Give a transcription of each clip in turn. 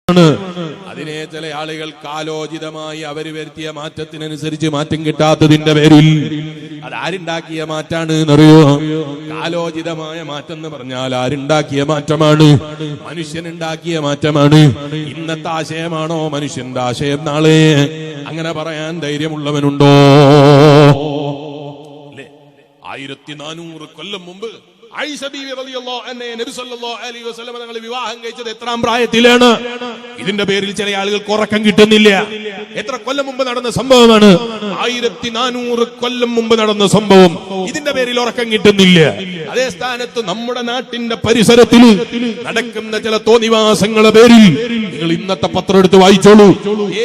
അതിനെ ചില ആളുകൾ കാലോചിതമായി അവര് വരുത്തിയ മാറ്റത്തിനനുസരിച്ച് മാറ്റം കിട്ടാത്തതിന്റെ പേരിൽ അത് ആരുണ്ടാക്കിയ മാറ്റാണ് എന്നറിയോ? കാലോചിതമായ മാറ്റം എന്ന് പറഞ്ഞാൽ ആരുണ്ടാക്കിയ മാറ്റമാണ്? മനുഷ്യനുണ്ടാക്കിയ മാറ്റമാണ്. ഇന്നത്തെ ആശയമാണോ മനുഷ്യന്റെ ആശയം നാളെ? അങ്ങനെ പറയാൻ ധൈര്യമുള്ളവനുണ്ടോ? 1400 കൊല്ലം മുമ്പ് ആയിഷ ബീവി റളിയല്ലാഹു അൻഹയെ നബി സല്ലല്ലാഹു അലൈഹി വസല്ലം തങ്ങൾ വിവാഹം കഴിച്ചത് എത്രാം പ്രായത്തിലാണ്? ഇതിന്റെ പേരിൽ ചില ആളുകൾക്ക് ഉറക്കം കിട്ടുന്നില്ല. എത്ര കൊല്ലം മുമ്പ് നടന്ന സംഭവമാണ്? 1400 കൊല്ലം മുമ്പ് നടന്ന സംഭവം. ഇതിന്റെ പേരിൽ ഉറക്കം കിട്ടുന്നില്ല. അതേ സ്ഥാനത്ത് നമ്മുടെ നാട്ടിന്റെ പരിസരത്തിൽ നടക്കുന്ന ചില തോന്നിവാസങ്ങളുടെ പേരിൽ നിങ്ങൾ ഇന്നത്തെ പത്രം എടുത്ത് വായിച്ചോളൂ.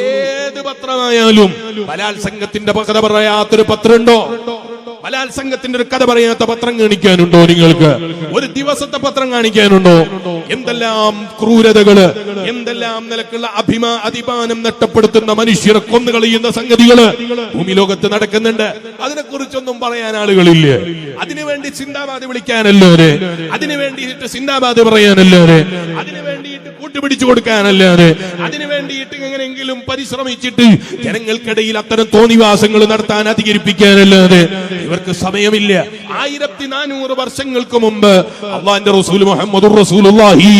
ഏത് പത്രമായാലും ബലാത്സംഗത്തിന്റെ കഥ പറയാത്തൊരു പത്രമുണ്ടോ? ബലാത്സംഗത്തിന്റെ ഒരു കഥ പറയാത്ത പത്രം കാണിക്കാനുണ്ടോ നിങ്ങൾക്ക്? ഒരു ദിവസത്തെ പത്രം കാണിക്കാനുണ്ടോ? എന്തെല്ലാം ക്രൂരതകള്, എന്തെല്ലാം നിലക്കുള്ള അഭിമാനം നഷ്ടപ്പെടുത്തുന്ന മനുഷ്യരെ കൊന്നുകളയുന്ന സംഗതികള് ഭൂമി ലോകത്ത് നടക്കുന്നുണ്ട്. അതിനെക്കുറിച്ചൊന്നും പറയാൻ ആളുകളില്ല. അതിനുവേണ്ടി സിന്ദാബാദ് വിളിക്കാനല്ലാതെ, അതിനു വേണ്ടിയിട്ട് സിന്ദാബാദ് പറയാനല്ലാതെ, അതിനു വേണ്ടിയിട്ട് കൂട്ടുപിടിച്ചു കൊടുക്കാനല്ലാതെ, അതിനു വേണ്ടിയിട്ട് എങ്ങനെയെങ്കിലും പരിശ്രമിച്ചിട്ട് ജനങ്ങൾക്കിടയിൽ അത്തരം തോന്നിവാസങ്ങൾ നടത്താൻ അധികരിപ്പിക്കാനല്ലാതെ ഇവർക്ക് സമയമില്ല. 1400 വർഷങ്ങൾക്ക് മുമ്പ് അല്ലാഹുവിന്റെ റസൂൽ മുഹമ്മദുർ റസൂലുള്ളാഹി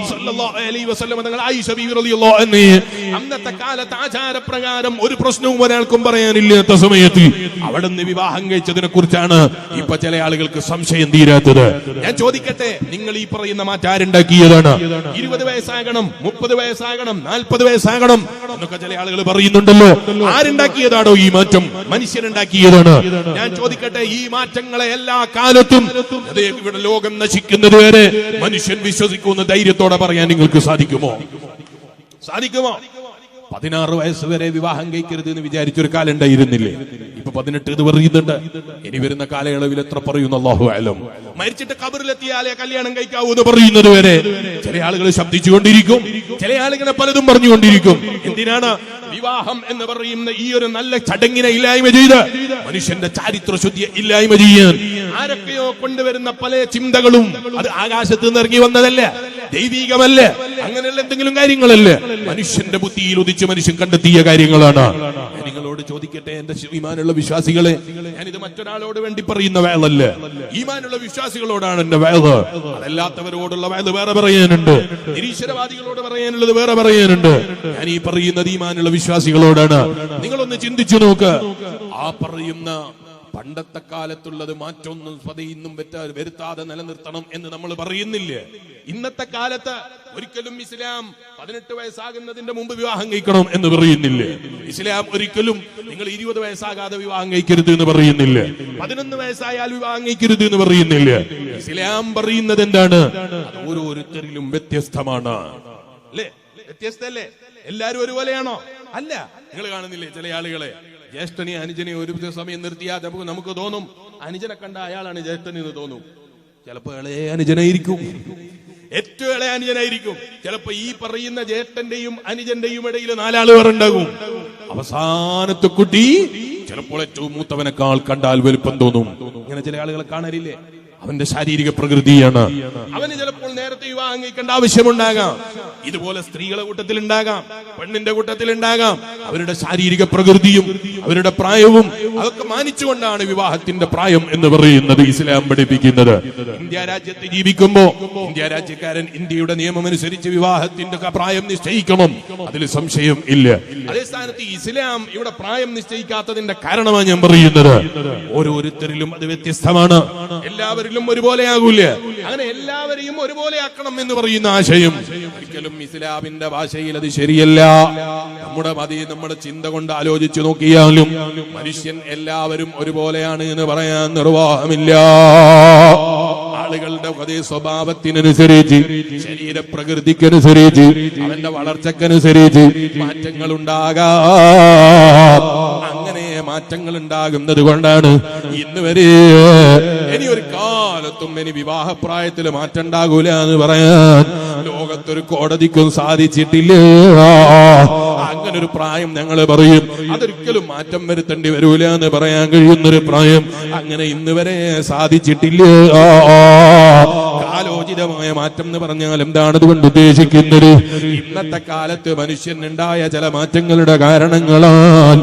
സ്വല്ലല്ലാഹു അലൈഹി വസല്ലം തങ്ങൾ ആയിഷ ബീവി റളിയല്ലാഹു അൻഹയെ അന്നത്തെ കാലത്ത് ആചാരപ്രകാരം ഒരു പ്രശ്നവും ഒരാൾക്കും പറയാനില്ലാത്ത സമയത്ത് അവിടുന്ന് വിവാഹം കഴിച്ചതിനെ കുറിച്ചാണ് ഇപ്പൊ ചില ആളുകൾക്ക് സംശയം തീരാത്തത്. ഞാൻ ചോദിക്കട്ടെ, നിങ്ങൾ ഈ പറയുന്ന മാറ്റം ആരുണ്ടാക്കിയതാണ്? 20 വയസ്സാകണം, 30 വയസ്സാകണം, 40 വയസ്സാകണം എന്നൊക്കെ ചില ആളുകൾ പറയുന്നുണ്ടല്ലോ. ആരുണ്ടാക്കിയതാണോ ഈ മാറ്റം? മനുഷ്യനുണ്ടാക്കിയതാണ്. ഞാൻ ചോദിക്കട്ടെ, ഈ മാറ്റങ്ങളെ എല്ലാ കാലത്തും ഇവിടെ ലോകം നശിക്കുന്നത് വരെ മനുഷ്യൻ വിശ്വസിക്കുന്ന ധൈര്യത്തോടെ പറയാൻ നിങ്ങൾക്ക് സാധിക്കുമോ? 16 വയസ്സ് വരെ വിവാഹം കഴിക്കരുത് എന്ന് വിചാരിച്ചൊരു കാലം ഉണ്ടായിരുന്നില്ലേ? ഇപ്പൊ 18 ഇത് പറയുന്നുണ്ട്. ഇനി വരുന്ന കാലയളവിൽ എത്ര പറയുന്നു അല്ലാഹു അഅലം. മരിച്ചിട്ട് ഖബറിലെത്തിയാലേ കല്യാണം കഴിക്കാവൂ എന്ന് പറയുന്നത് വരെ ചില ആളുകൾ ശബ്ദിച്ചുകൊണ്ടിരിക്കും, ചില ആളുകൾ പലതും പറഞ്ഞുകൊണ്ടിരിക്കും. എന്തിനാണ് വിവാഹം എന്ന് പറയുന്ന ഈ ഒരു നല്ല ചടങ്ങിനെ ഇല്ലായ്മ ചെയ്ത് മനുഷ്യന്റെ ചാരിത്ര ശുദ്ധിയെ ഇല്ലായ്മ ചെയ്യാൻ ആരൊക്കെയോ കൊണ്ടുവരുന്ന പല ചിന്തകളും അത് ആകാശത്ത് നിന്ന് ഇറങ്ങി വന്നതല്ല, ദൈവികമല്ല, അങ്ങനെയുള്ള എന്തെങ്കിലും കാര്യങ്ങളല്ല, മനുഷ്യന്റെ ബുദ്ധിയിൽ ഉദിച്ച് മനുഷ്യൻ കണ്ടെത്തിയ കാര്യങ്ങളാണ്. നിങ്ങളോട് ചോദിക്കട്ടെ, എന്റെ ഈമാനുള്ള വിശ്വാസികളെ, ഞാനിത് മറ്റൊരാളോട് വേണ്ടി പറയുന്ന വേളല്ല, ഈമാനുള്ള വിശ്വാസികളോടാണ് എന്റെ വേള്. അതല്ലാത്തവരോടുള്ള വേള് വേറെ പറയാനുണ്ട്, നിരീശ്വരവാദികളോട് പറയാനുള്ളത് വേറെ പറയാനുണ്ട്. ഞാൻ ഈ പറയുന്നത് ഈമാനുള്ള വിശ്വാസികളോടാണ്. നിങ്ങളൊന്ന് ചിന്തിച്ചു നോക്ക്. ആ പറയുന്ന പണ്ടത്തെ കാലത്തുള്ളത് മാറ്റൊന്നും പതിയൊന്നും വരുത്താതെ നിലനിർത്തണം എന്ന് നമ്മൾ പറയുന്നില്ലേ? ഇന്നത്തെ കാലത്ത് ഒരിക്കലും ഇസ്ലാം 18 വയസ്സാകുന്നതിന്റെ മുമ്പ് വിവാഹം കഴിക്കണം എന്ന് പറയുന്നില്ലേ? ഇസ്ലാം ഒരിക്കലും നിങ്ങൾ 20 വയസ്സാകാതെ വിവാഹം കഴിക്കരുത് എന്ന് പറയുന്നില്ലേ? 11 വയസ്സായാൽ വിവാഹം കഴിക്കരുത് എന്ന് പറയുന്നില്ലേ? ഇസ്ലാം പറയുന്നത് എന്താണ്? ഓരോരുത്തരിലും വ്യത്യസ്തമാണ് അല്ലേ? വ്യത്യസ്തല്ലേ? എല്ലാരും ഒരുപോലെയാണോ? അല്ല. നിങ്ങൾ കാണുന്നില്ലേ ചില ആളുകളെ, ജ്യേഷ്ഠനെ അനുജനെ ഒരു സമയം നിർത്തിയാൽ നമുക്ക് തോന്നും അനുജനെ കണ്ട അയാളാണ് ജ്യേഷ്ഠൻ എന്ന് തോന്നും. ചിലപ്പോ ഇളയ അനുജനായിരിക്കും, ഏറ്റവും ഇളയ അനുജനായിരിക്കും. ചിലപ്പോ ഈ പറയുന്ന ജ്യേഷ്ഠന്റെയും അനുജന്റെയും ഇടയിൽ 4 ആള് വേറെ ഉണ്ടാകും. അവസാനത്തെ കുട്ടി ചിലപ്പോൾ ഏറ്റവും മൂത്തവനേക്കാൾ കണ്ടാൽ വലുപ്പം തോന്നും. ഇങ്ങനെ ചില ആളുകളെ കാണലില്ലേ? അവന്റെ ശാരീരിക പ്രകൃതിയാണ്. അവന് ചിലപ്പോൾ നേരത്തെ വിവാഹം കഴിക്കേണ്ട ആവശ്യമുണ്ടാകാം. ഇതുപോലെ സ്ത്രീകളെ കൂട്ടത്തിൽ ഉണ്ടാകാം, പെണ്ണിന്റെ കൂട്ടത്തിൽ ഉണ്ടാകാം. അവരുടെ ശാരീരിക പ്രകൃതിയും അവരുടെ പ്രായവും അതൊക്കെ മാനിച്ചുകൊണ്ടാണ് വിവാഹത്തിന്റെ പ്രായം എന്ന് പറയുന്നത് ഇസ്ലാം പഠിപ്പിക്കുന്നത്. ഇന്ത്യ രാജ്യത്ത് ജീവിക്കുമ്പോ ഇന്ത്യ രാജ്യക്കാരൻ ഇന്ത്യയുടെ നിയമം അനുസരിച്ച് വിവാഹത്തിന്റെ പ്രായം നിശ്ചയിക്കണം, അതിൽ സംശയം ഇല്ല. അതേ സ്ഥാനത്ത് ഇസ്ലാം ഇവിടെ പ്രായം നിശ്ചയിക്കാത്തതിന്റെ കാരണമാണ് ഞാൻ പറയുന്നത്. ഓരോരുത്തരിലും അത് വ്യത്യസ്തമാണ്. എല്ലാവരും ഒരുപോലെ ആകൂല. അങ്ങനെ എല്ലാവരെയും ഒരുപോലെ ആക്കണം എന്ന് പറയുന്ന ആശയം ഒരിക്കലും ഇസ്ലാമിന്റെ ഭാഷയിൽ അത് ശരിയല്ല. നമ്മുടെ ചിന്ത കൊണ്ട് ആലോചിച്ചു നോക്കിയാലും മനുഷ്യൻ എല്ലാവരും ഒരുപോലെയാണ് എന്ന് പറയാൻ നിർവാഹമില്ല. ആളുകളുടെ അതേ സ്വഭാവത്തിനനുസരിച്ച്, ശരീരപ്രകൃതിക്കനുസരിച്ച്, അവന്റെ വളർച്ചക്കനുസരിച്ച് മാറ്റങ്ങൾ ഉണ്ടാകാം. അങ്ങനെ മാറ്റങ്ങൾ ഉണ്ടാകുന്നത് കൊണ്ടാണ് ഇന്ന് വരെ ഇനി ഒരു കാലത്തും ഇനി വിവാഹപ്രായത്തിൽ മാറ്റം ഉണ്ടാകൂല എന്ന് പറയാൻ ലോകത്തൊരു കോടതിക്കും സാധിച്ചിട്ടില്ല. അങ്ങനെ ഒരു പ്രായം ഞങ്ങൾ പറയും അതൊരിക്കലും മാറ്റം വരുത്തേണ്ടി വരൂല എന്ന് പറയാൻ കഴിയുന്നൊരു പ്രായം അങ്ങനെ ഇന്ന് വരെ സാധിച്ചിട്ടില്ല. കാലോചിതമായ മാറ്റം എന്ന് പറഞ്ഞാൽ എന്താണ് അതുകൊണ്ട് ഉദ്ദേശിക്കുന്നത്? ഇന്നത്തെ കാലത്ത് മനുഷ്യനുണ്ടായ ചില മാറ്റങ്ങളുടെ കാരണങ്ങളാൽ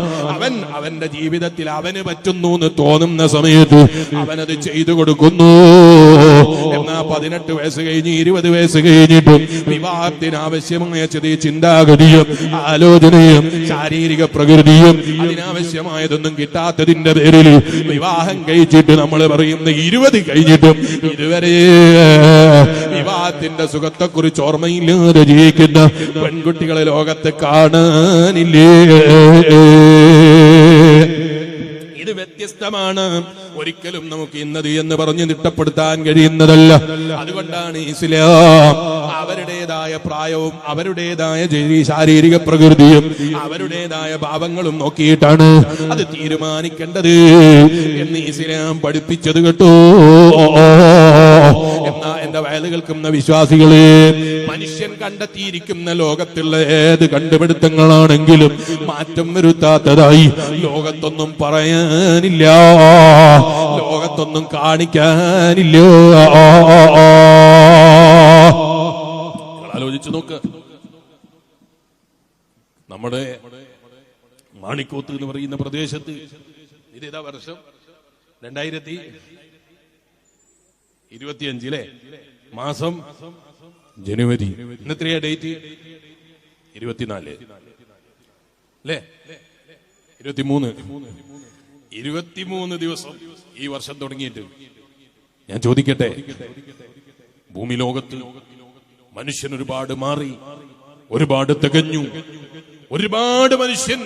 അവന്റെ ജീവിതത്തിൽ അവന് പറ്റുന്നു എന്ന് തോന്നുന്ന സമയത്ത് അവനത് ചെയ്തു കൊടുക്കുന്നു. എന്നാ 18 വയസ്സ് കഴിഞ്ഞ് 20 വയസ്സ് കഴിഞ്ഞിട്ട് വിവാഹത്തിന് ആവശ്യമായ ചെറിയ ചിന്താഗതിയും ആലോചനയും ശാരീരിക പ്രകൃതിയും അതിനാവശ്യമായതൊന്നും കിട്ടാത്തതിന്റെ പേരിൽ വിവാഹം കഴിച്ചിട്ട് നമ്മൾ പറയുന്ന 20 കഴിഞ്ഞിട്ടും ഇതുവരെ വിവാഹത്തിന്റെ സുഖത്തെക്കുറിച്ച് ഓർമ്മയില്ലാതെ ജീവിക്കുന്ന പെൺകുട്ടികളെ ലോകത്ത് കാണാനില്ലേ? ഇത് വ്യത്യസ്തമാണ്. ഒരിക്കലും നമുക്ക് ഇന്നത് എന്ന് പറഞ്ഞ് നിട്ടപ്പെടുത്താൻ കഴിയുന്നതല്ല. അതുകൊണ്ടാണ് ഇസ്ലാം അവരുടേതായ പ്രായവും അവരുടേതായ ശാരീരിക പ്രകൃതിയും അവരുടേതായ ഭാവങ്ങളും നോക്കിയിട്ടാണ് അത് തീരുമാനിക്കേണ്ടത് എന്ന് ഇസ്ലാം പഠിപ്പിച്ചത് കേട്ടോ. എന്നാ എന്റെ വയല് കേൾക്കുന്ന വിശ്വാസികളെ, മനുഷ്യൻ കണ്ടെത്തിയിരിക്കുന്ന ലോകത്തുള്ള ഏത് കണ്ടുപിടുത്തങ്ങളാണെങ്കിലും മാറ്റം വരുത്താത്തതായി ലോകത്തൊന്നും പറയാനില്ല, ലോകത്തൊന്നും കാണിക്കാനില്ല. ആലോചിച്ചു നോക്ക്. നമ്മുടെ മാണിക്കോത്ത് എന്ന് പറയുന്ന പ്രദേശത്ത് ഇതേതാ വർഷം? 2025 അല്ലേ? മാസം ജനുവരി. ഇന്നെത്രയാ ഡേറ്റ്? 24 അല്ലേ? 23 ദിവസം ഈ വർഷം തുടങ്ങിയിട്ട്. ഞാൻ ചോദിക്കട്ടെ, ഭൂമി ലോകത്ത് മനുഷ്യൻ ഒരുപാട് മാറി, ഒരുപാട് തികഞ്ഞു, ഒരുപാട് മനുഷ്യൻ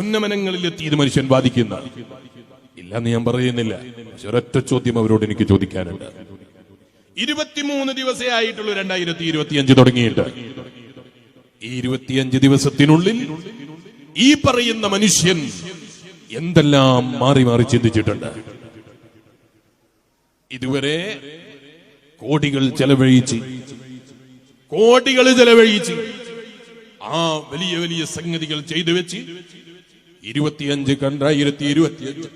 ഉന്നമനങ്ങളിലെത്തി. ഇത് മനുഷ്യൻ ബാധിക്കുന്ന ഇല്ലെന്ന് ഞാൻ പറയുന്നില്ല. പക്ഷെ ഒരൊറ്റ ചോദ്യം അവരോട് എനിക്ക് ചോദിക്കാനുണ്ട്. 23 ദിവസേ ആയിട്ടുള്ളൂ 2025 തുടങ്ങിയിട്ട്. ഈ 25 ദിവസത്തിനുള്ളിൽ ഈ പറയുന്ന മനുഷ്യൻ എന്തെല്ലാം മാറി മാറി ചിന്തിച്ചിട്ടുണ്ട്. ഇതുവരെ കോടികൾ ചെലവഴിച്ച് ആ വലിയ വലിയ സംഗതികൾ ചെയ്തു വെച്ച് 2025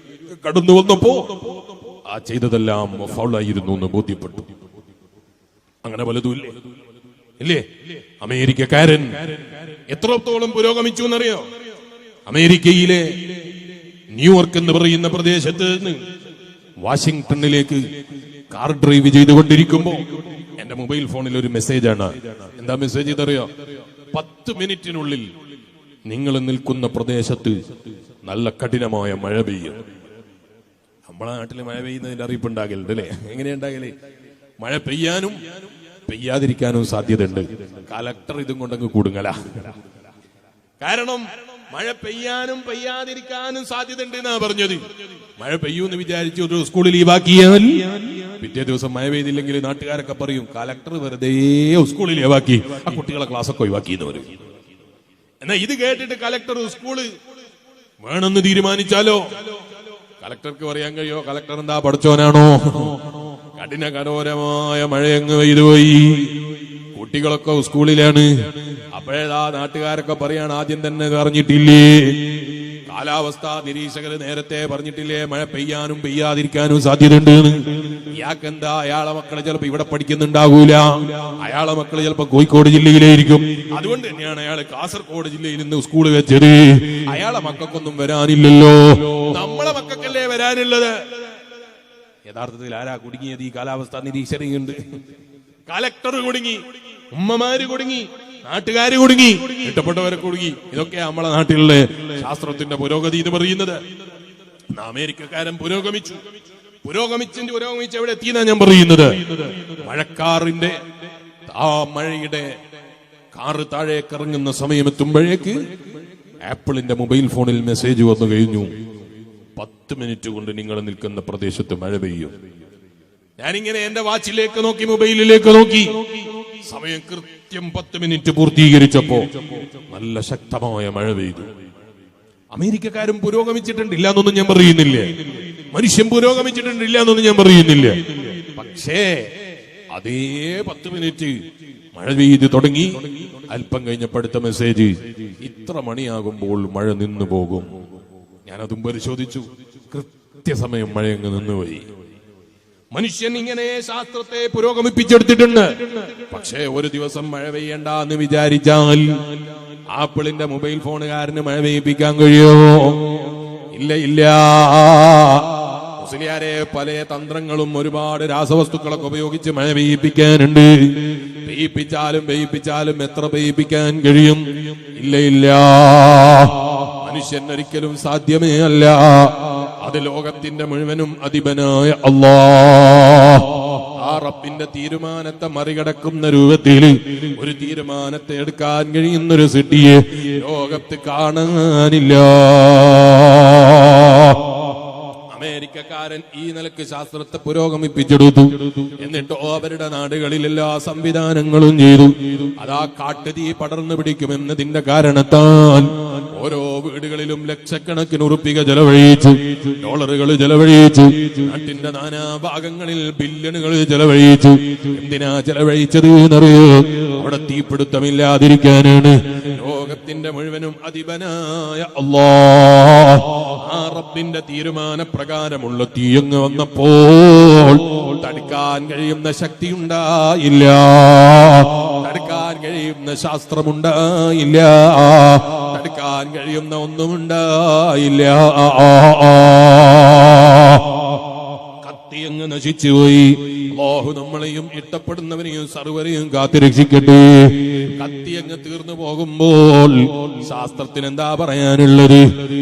കടന്നു വന്നപ്പോ ആ ചെയ്തതെല്ലാം ഫൗളായിരുന്നു എന്ന് ബോധ്യപ്പെട്ടു. അങ്ങനെ പലതും ഇല്ലേ? അമേരിക്കക്കാരൻ എത്രത്തോളം പുരോഗമിച്ചു എന്നറിയോ? അമേരിക്കയിലെ ന്യൂയോർക്ക് എന്ന് പറയുന്ന പ്രദേശത്ത് നിന്ന് വാഷിംഗ്ടണിലേക്ക് കാർ ഡ്രൈവ് ചെയ്തുകൊണ്ടിരിക്കുമ്പോ എന്റെ മൊബൈൽ ഫോണിൽ ഒരു മെസ്സേജാണ്. എന്താ മെസ്സേജ് ഇതറിയോ? 10 മിനിറ്റിനുള്ളിൽ നിങ്ങൾ നിൽക്കുന്ന പ്രദേശത്ത് നല്ല കഠിനമായ മഴ പെയ്യും. നമ്മളെ നാട്ടിൽ മഴ പെയ്യുന്നതിന്റെ അറിയിപ്പുണ്ടാകലുണ്ട് അല്ലേ? എങ്ങനെയുണ്ടാകല്? മഴ പെയ്യാനും പെയ്യാതിരിക്കാനും സാധ്യതയുണ്ട്. കലക്ടർ ഇതും കൊണ്ടങ്ങ് കൂടുങ്ങല. കാരണം മഴ പെയ്യാനും പെയ്യാതിരിക്കാനും സാധ്യതയുണ്ട് എന്നാ പറഞ്ഞത്. മഴ പെയ്യൂന്ന് വിചാരിച്ചു ഒരു സ്കൂളിൽ ലീവാക്കിയാൽ പിറ്റേ ദിവസം മഴ പെയ്തില്ലെങ്കിൽ നാട്ടുകാരൊക്കെ പറയും കലക്ടർ വെറുതെ സ്കൂളിൽ ലീവാക്കി, ആ കുട്ടികളെ ക്ലാസ്സൊക്കെ ഒഴിവാക്കി എന്ന് പറയും. എന്നാ ഇത് കേട്ടിട്ട് കലക്ടർ സ്കൂള് വേണമെന്ന് തീരുമാനിച്ചാലോ കലക്ടർക്ക് പറയാൻ കഴിയോ? കലക്ടർ എന്താ പഠിച്ചോനാണോ? കഠിന കഠോരമായ മഴയങ്ങ് പെയ്തുപോയി, കുട്ടികളൊക്കെ സ്കൂളിലാണ്. അപ്പോഴേതാ നാട്ടുകാരൊക്കെ പറയാണ് ആദ്യം തന്നെ പറഞ്ഞിട്ടില്ലേ, കാലാവസ്ഥാ നിരീക്ഷകര് നേരത്തെ പറഞ്ഞിട്ടില്ലേ മഴ പെയ്യാനും പെയ്യാതിരിക്കാനും സാധ്യതയുണ്ട്. ഇയാൾക്കെന്താ? അയാളെ മക്കളെ ചിലപ്പോ ഇവിടെ പഠിക്കുന്നുണ്ടാകൂല, അയാളെ മക്കള് ചിലപ്പോ കോഴിക്കോട് ജില്ലയിലായിരിക്കും. അതുകൊണ്ട് തന്നെയാണ് അയാള് കാസർഗോഡ് ജില്ലയിൽ നിന്ന് സ്കൂൾ വെച്ചത്. അയാളെ മക്കൾക്കൊന്നും വരാനില്ലല്ലോ, നമ്മളെ മക്കൾക്കല്ലേ വരാനുള്ളത്. യഥാർത്ഥത്തിൽ ആരാ കുടുങ്ങിയത്? ഈ കാലാവസ്ഥാ നിരീക്ഷകരുണ്ട്. കലക്ടർ കുടുങ്ങി, ഉമ്മമാര് കുടുങ്ങി, നാട്ടുകാര് കുടുങ്ങി, ഇഷ്ടപ്പെട്ടവരെ കുടുങ്ങി. ഇതൊക്കെ നമ്മളെ നാട്ടിലുള്ള ശാസ്ത്രത്തിന്റെ പുരോഗതി എന്ന് പറയുന്നത്. അമേരിക്കക്കാരൻ പുരോഗമിച്ച് എവിടെ എത്തിയെന്നാ ഞാൻ പറയുന്നത്. മഴക്കാറിന്റെ ആ മഴയുടെ കാറ് താഴേക്ക് ഇറങ്ങുന്ന സമയമെത്തുമ്പോഴേക്ക് ആപ്പിളിന്റെ മൊബൈൽ ഫോണിൽ മെസ്സേജ് വന്നു കഴിഞ്ഞു, 10 മിനിറ്റ് കൊണ്ട് നിങ്ങൾ നിൽക്കുന്ന പ്രദേശത്ത് മഴ പെയ്യും. ഞാനിങ്ങനെ എന്റെ വാച്ചിലേക്ക് നോക്കി, മൊബൈലിലേക്ക് നോക്കി, സമയം കൃത്യം 10 മിനിറ്റ് പൂർത്തീകരിച്ചപ്പോ നല്ല ശക്തമായ മഴ പെയ്തു. അമേരിക്കക്കാരും പുരോഗമിച്ചിട്ടുണ്ടില്ല എന്നൊന്നും ഞാൻ പറയുന്നില്ല, മനുഷ്യൻ പുരോഗമിച്ചിട്ടുണ്ടില്ല എന്നൊന്നും ഞാൻ പറയുന്നില്ല. പക്ഷേ അതേ 10 മിനിറ്റ് മഴ പെയ്ത് തുടങ്ങി. അല്പം കഴിഞ്ഞപ്പോൾ അടുത്ത മെസ്സേജ്, ഇത്ര മണിയാകുമ്പോൾ മഴ നിന്നു പോകും. ഞാനതും പരിശോധിച്ചു, കൃത്യസമയം മഴയങ്ങ് നിന്നുപോയി. മനുഷ്യൻ ഇങ്ങനെ ശാസ്ത്രത്തെ പുരോഗമിപ്പിച്ചെടുത്തിട്ടുണ്ട്. പക്ഷേ ഒരു ദിവസം മഴ പെയ്യണ്ട എന്ന് വിചാരിച്ചാൽ ആപ്പിളിന്റെ മൊബൈൽ ഫോണുകാരന് മഴ പെയ്യിപ്പിക്കാൻ കഴിയുമോ? ഇല്ല, ഇല്ല. മുസ്ലിയാരെ പല തന്ത്രങ്ങളും ഒരുപാട് രാസവസ്തുക്കളൊക്കെ ഉപയോഗിച്ച് മഴ പെയ്യിപ്പിക്കാനുണ്ട്. പെയ്യിപ്പിച്ചാലും എത്ര പെയ്യിപ്പിക്കാൻ കഴിയും? ഇല്ല, ഇല്ല. മനുഷ്യൻ ഒരിക്കലും സാധ്യമേ അല്ല. അത് ലോകത്തിന്റെ മുഴുവനും അധിപനായ അല്ലാഹ്, ആ റബ്ബിന്റെ തീരുമാനത്തെ മറികടക്കുന്ന രൂപത്തിൽ ഒരു തീരുമാനത്തെ എടുക്കാൻ കഴിയുന്നൊരു സിദ്ധിയെ ലോകത്ത് കാണാനില്ല. അമേരിക്കക്കാരൻ ഈ നിലക്ക് ശാസ്ത്രത്തെ പുരോഗമിപ്പിച്ചെടുത്തു. എന്നിട്ടോ അവരുടെ നാടുകളിൽ എല്ലാ സംവിധാനങ്ങളും ചെയ്തു. അതാ കാട്ടുതീ പടർന്നു പിടിക്കുമെന്നതിന്റെ കാരണത്താൽ ഓരോ വീടുകളിലും ലക്ഷക്കണക്കിന് ഉറുപ്പിക ചെലവഴിച്ചു, ഡോളറുകൾ ചെലവഴിച്ചു, നാട്ടിന്റെ നാനാഭാഗങ്ങളിൽ ബില്യണുകൾ ചെലവഴിച്ചു. എന്തിനാ ചെലവഴിച്ചത് എന്നറിയോ? അവിടെ തീപിടുത്തമില്ലാതിരിക്കാനാണ്. ലോകത്തിന്റെ മുഴുവനും അധിപനായ അല്ലാഹ്, ആ റബ്ബിന്റെ തീരുമാന പ്രകാരമുള്ള തീയങ്ങ് വന്നപ്പോൾ തടുക്കാൻ കഴിയുന്ന ശക്തി ഉണ്ടായില്ല, തടുക്കാൻ കഴിയുന്ന ശാസ്ത്രമുണ്ടായില്ല, തടുക്കാൻ കഴിയുന്ന ഒന്നുമുണ്ടായില്ല. കത്തിയങ്ങ് നശിച്ചുപോയി. അല്ലാഹു നമ്മളെയും ഇഷ്ടപ്പെടുന്നവനെയും സർവരെയും കാത്തുരക്ഷിക്കട്ടെ. കത്തിയങ്ങ് തീർന്നു പോകുമ്പോൾ ശാസ്ത്രത്തിന് എന്താ പറയാനുള്ളത്?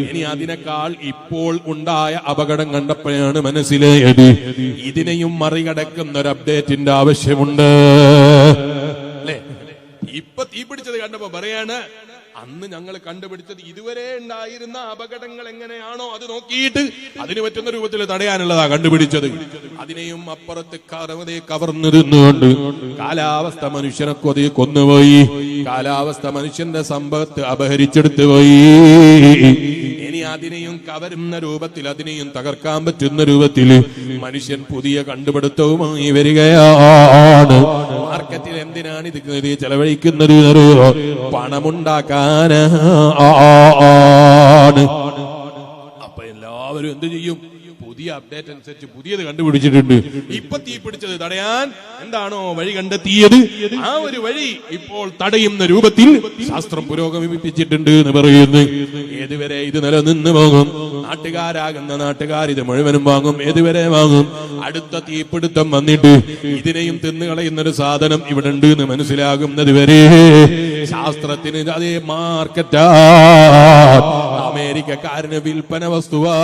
ഇനി അതിനേക്കാൾ ഇപ്പോൾ ഉണ്ടായ അപകടം കണ്ടപ്പോഴാണ് മനസ്സിലായത് ഇതിനെയും മറികടക്കുന്ന ഒരു അപ്ഡേറ്റിന്റെ ആവശ്യമുണ്ട്. അല്ലേ? ഇപ്പൊ തീപിടിച്ചത് കണ്ടപ്പോ പറയാണ്, അന്ന് ഞങ്ങൾ കണ്ടുപിടിച്ചത് ഇതുവരെ ഉണ്ടായിരുന്ന അപകടങ്ങൾ എങ്ങനെയാണോ അത് നോക്കിയിട്ട് അതിന് പറ്റുന്ന രൂപത്തിൽ തടയാനുള്ളതാ കണ്ടുപിടിച്ചത്. അതിനെയും അപ്പുറത്ത് കവർന്നു തിന്നുകൊണ്ട് കാലാവസ്ഥ മനുഷ്യനെ കൊതി കൊന്നുപോയി. കാലാവസ്ഥ മനുഷ്യന്റെ സമ്പത്ത് അപഹരിച്ചെടുത്തു പോയി. ഇനി അതിനെയും കവരുന്ന രൂപത്തിൽ, അതിനെയും തകർക്കാൻ പറ്റുന്ന രൂപത്തിൽ മനുഷ്യൻ പുതിയ കണ്ടുപിടുത്തവുമായി വരികയാണ്. മാർക്കറ്റിൽ എന്തിനാണ് ഇത് ചെലവഴിക്കുന്നത്? പണമുണ്ടാക്കാൻ. അപ്പൊ എല്ലാവരും എന്ത് ചെയ്യും? പുതിയ അപ്ഡേറ്റ് അനുസരിച്ച് പുതിയത് കണ്ടുപിടിച്ചിട്ടുണ്ട്. ഇപ്പൊ തീപിടിച്ചത് തടയാൻ എന്താണോ വഴി കണ്ടെത്തിയത്, ആ ഒരു വഴി ഇപ്പോൾ തടയുന്ന രൂപത്തിൽ ശാസ്ത്രം പുരോഗമിപ്പിച്ചിട്ടുണ്ട് എന്ന് പറയുന്നു. ഏതുവരെ ഇത് നിലനിന്ന് വാങ്ങും? നാട്ടുകാരാകുന്ന നാട്ടുകാർ ഇത് മുഴുവനും വാങ്ങും. ഏതുവരെ വാങ്ങും? അടുത്ത തീപിടുത്തം വന്നിട്ട് ഇതിനെയും തിന്നുകളയുന്നൊരു സാധനം ഇവിടെ ഉണ്ട് എന്ന് മനസ്സിലാകുന്നത് വരെ ശാസ്ത്രത്തിന് അതേ മാർക്കറ്റാ, അമേരിക്കക്കാരന് വിൽപ്പന വസ്തുവാ.